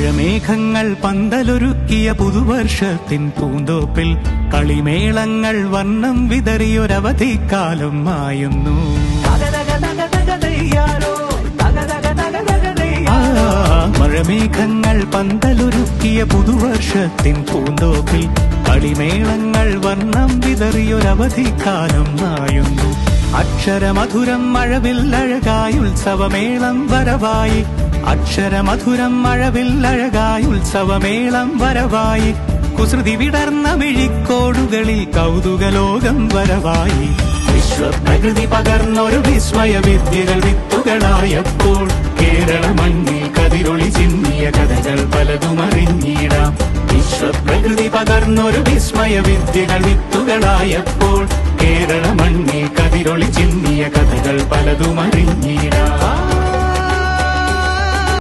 മഴമേഘങ്ങൾ പന്തലൊരുക്കിയ പുതുവർഷത്തിൻ പൂന്തോപ്പിൽ കളിമേളങ്ങൾ വർണ്ണം വിതറിയൊരവധിക്കാലം മായുന്നു. മഴമേഘങ്ങൾ പന്തലൊരുക്കിയ പുതുവർഷത്തിൻ പൂന്തോപ്പിൽ കളിമേളങ്ങൾ വർണ്ണം വിതറിയൊരവധിക്കാലം മായുന്നു. അക്ഷരമധുരം മഴവില്ലഴകായി ഉത്സവമേളം വരവായി, അക്ഷരമധുരം മഴവില്ലഴകായി ഉത്സവമേളം വരവായി, കുസൃതി വിടർന്ന മിഴിക്കോടുകളിൽ കൗതുകലോകം വരവായി. വിശ്വപ്രകൃതി പകർന്നൊരു വിസ്മയ വിദ്യകൾ വിത്തുകളായപ്പോൾ കേരള മണ്ണിൽ കതിരൊളി ചിന്നിയ കഥകൾ പലതും അറിഞ്ഞിടാം. വിശ്വപ്രകൃതി പകർന്നൊരു വിസ്മയ വിദ്യകൾ വിത്തുകളായപ്പോൾ കേരള മണ്ണിൽ കതിരൊളി ചിന്നിയ കഥകൾ പലതും അറിഞ്ഞിടാം.